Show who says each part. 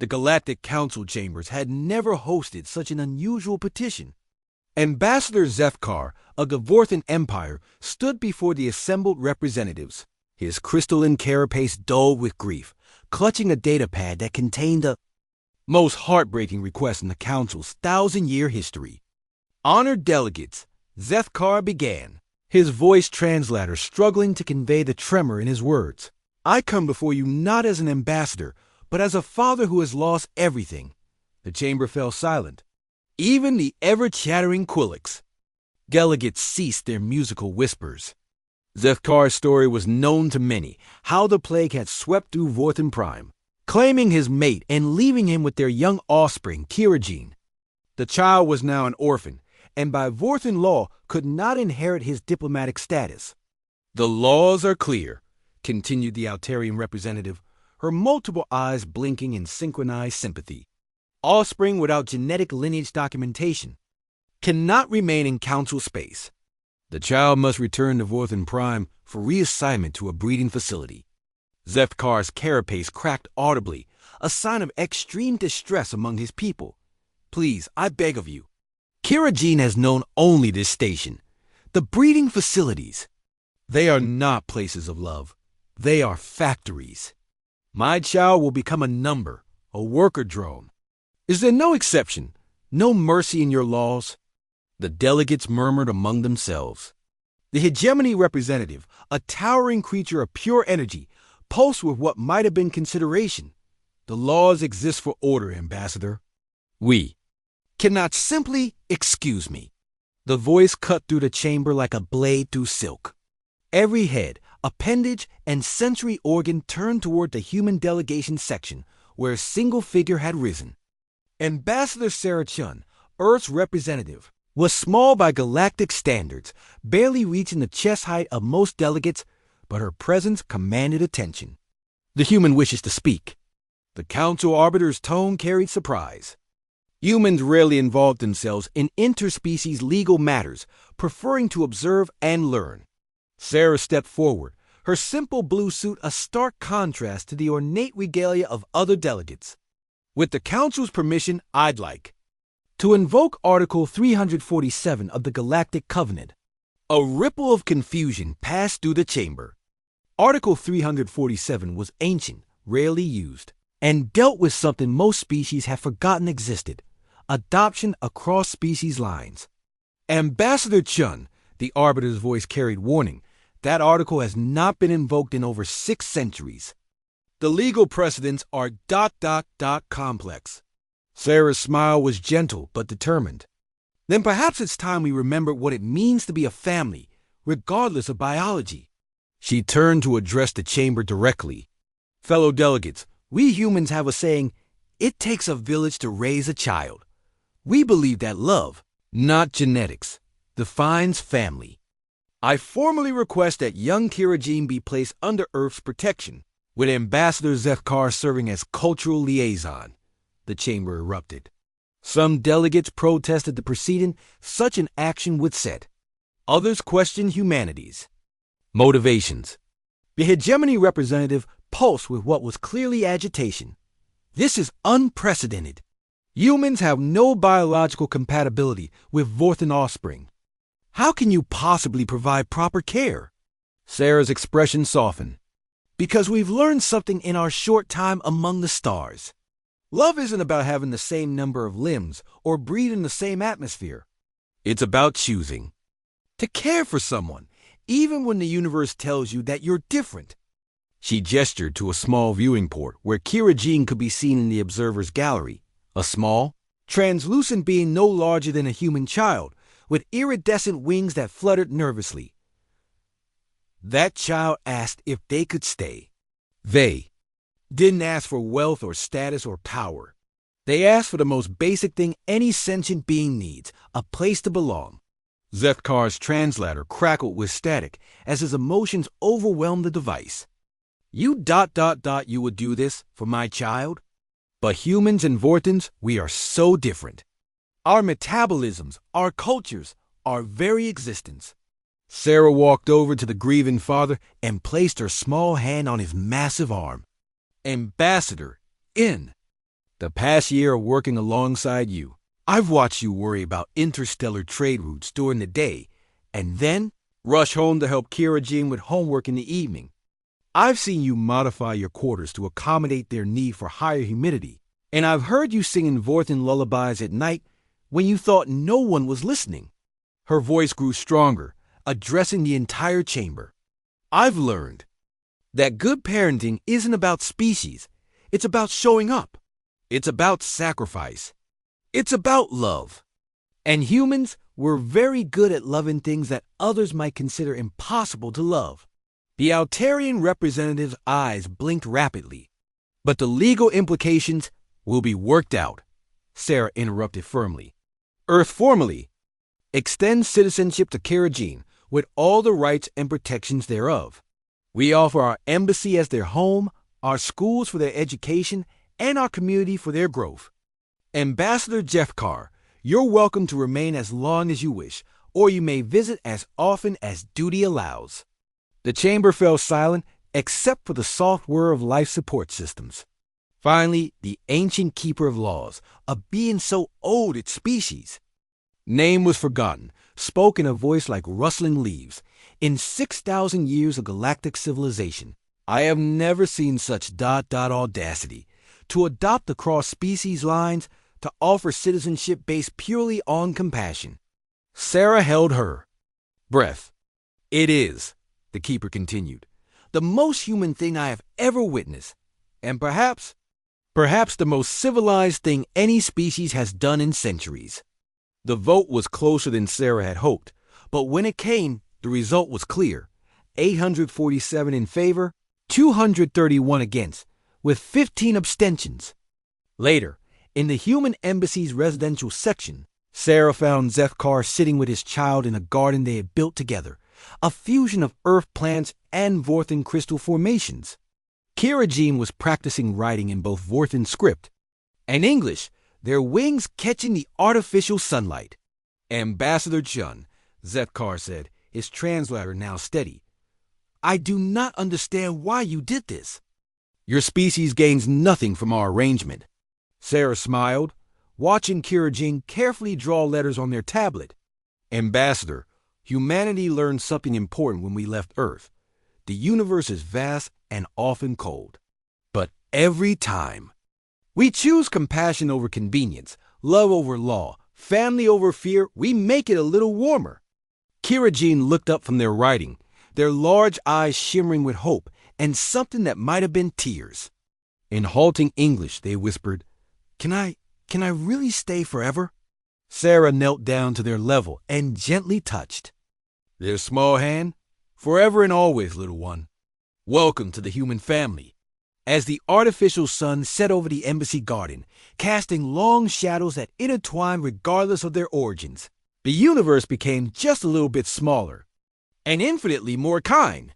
Speaker 1: The Galactic Council chambers had never hosted such an unusual petition. Ambassador Zefkar of the Vorthan Empire stood before the assembled representatives, his crystalline carapace dull with grief, clutching a datapad that contained the most heartbreaking request in the Council's 1,000-year history. Honored delegates, Zefkar began, his voice translator struggling to convey the tremor in his words. I come before you not as an ambassador, but as a father who has lost everything. The chamber fell silent. Even the ever-chattering Quillix. Delegates ceased their musical whispers. Zefkar's story was known to many, how the plague had swept through Vorthan Prime, claiming his mate and leaving him with their young offspring, Kirajin. The child was now an orphan, and by Vorthan law could not inherit his diplomatic status. The laws are clear, continued the Altarian representative, her multiple eyes blinking in synchronized sympathy. Offspring without genetic lineage documentation cannot remain in council space. The child must return to Vorthan Prime for reassignment to a breeding facility. Zefkar's carapace cracked audibly, a sign of extreme distress among his people. Please, I beg of you. Kirajin has known only this station. The breeding facilities. They are not places of love. They are factories. My child will become a number, a worker drone. Is there no exception, no mercy in your laws? The delegates murmured among themselves. The hegemony representative, a towering creature of pure energy, pulsed with what might have been consideration. The laws exist for order, Ambassador. We cannot simply excuse me. The voice cut through the chamber like a blade through silk. Every head, appendage, and sensory organ turned toward the human delegation section, where a single figure had risen. Ambassador Sarah Chun, Earth's representative, was small by galactic standards, barely reaching the chest height of most delegates, but her presence commanded attention. The human wishes to speak. The council arbiter's tone carried surprise. Humans rarely involve themselves in interspecies legal matters, preferring to observe and learn. Sarah stepped forward, her simple blue suit a stark contrast to the ornate regalia of other delegates. With the Council's permission, I'd like to invoke Article 347 of the Galactic Covenant. A ripple of confusion passed through the chamber. Article 347 was ancient, rarely used, and dealt with something most species have forgotten existed: adoption across species lines. Ambassador Chun, the Arbiter's voice carried warning, that article has not been invoked in over 6 centuries. The legal precedents are ... complex. Sarah's smile was gentle but determined. Then perhaps it's time we remember what it means to be a family, regardless of biology. She turned to address the chamber directly. Fellow delegates, we humans have a saying, it takes a village to raise a child. We believe that love, not genetics, defines family. I formally request that young Kirajin be placed under Earth's protection, with Ambassador Zefkar serving as cultural liaison. The chamber erupted. Some delegates protested the proceeding such an action would set. Others questioned humanity's motivations. The hegemony representative pulsed with what was clearly agitation. This is unprecedented. Humans have no biological compatibility with Vorthan offspring. How can you possibly provide proper care? Sarah's expression softened. Because we've learned something in our short time among the stars. Love isn't about having the same number of limbs or breathing the same atmosphere. It's about choosing to care for someone, even when the universe tells you that you're different. She gestured to a small viewing port where Kirajin could be seen in the observer's gallery, a small, translucent being no larger than a human child, with iridescent wings that fluttered nervously. That child asked if they could stay. They didn't ask for wealth or status or power. They asked for the most basic thing any sentient being needs, a place to belong. Zefkar's translator crackled with static as his emotions overwhelmed the device. You ... you would do this for my child? But humans and Vorthans, we are so different. Our metabolisms, our cultures, our very existence. Sarah walked over to the grieving father and placed her small hand on his massive arm. Ambassador, in. The past year of working alongside you, I've watched you worry about interstellar trade routes during the day and then rush home to help Kira Jean with homework in the evening. I've seen you modify your quarters to accommodate their need for higher humidity, and I've heard you singing Vorthen lullabies at night when you thought no one was listening. Her voice grew stronger, addressing the entire chamber. I've learned that good parenting isn't about species. It's about showing up. It's about sacrifice. It's about love. And humans, we're very good at loving things that others might consider impossible to love. The Altarian representative's eyes blinked rapidly. But the legal implications will be worked out, Sarah interrupted firmly. Earth formally extends citizenship to Kira Jean with all the rights and protections thereof. We offer our embassy as their home, our schools for their education, and our community for their growth. Ambassador Jeff Carr, you're welcome to remain as long as you wish, or you may visit as often as duty allows. The chamber fell silent except for the soft whir of life support systems. Finally, the ancient keeper of laws, a being so old its species. Name was forgotten, spoke in a voice like rustling leaves. In 6,000 years of galactic civilization, I have never seen such audacity. To adopt the cross-species lines, to offer citizenship based purely on compassion. Sarah held her breath. It is, the keeper continued, the most human thing I have ever witnessed, and perhaps the most civilized thing any species has done in centuries. The vote was closer than Sarah had hoped, but when it came, the result was clear. 847 in favor, 231 against, with 15 abstentions. Later, in the human embassy's residential section, Sarah found Zefkar sitting with his child in a garden they had built together, a fusion of earth plants and Vorthen crystal formations. Kira Jean was practicing writing in both Vorthen script and English, their wings catching the artificial sunlight. Ambassador Chun, Zefkar said, his translator now steady. I do not understand why you did this. Your species gains nothing from our arrangement. Sarah smiled, watching Kira Jean carefully draw letters on their tablet. Ambassador, humanity learned something important when we left Earth. The universe is vast and often cold. But every time, we choose compassion over convenience, love over law, family over fear, we make it a little warmer. Kira Jean looked up from their writing, their large eyes shimmering with hope and something that might have been tears. In halting English, they whispered, Can I really stay forever? Sarah knelt down to their level and gently touched their small hand. Forever and always, little one. Welcome to the human family. As the artificial sun set over the embassy garden, casting long shadows that intertwined regardless of their origins, the universe became just a little bit smaller and infinitely more kind.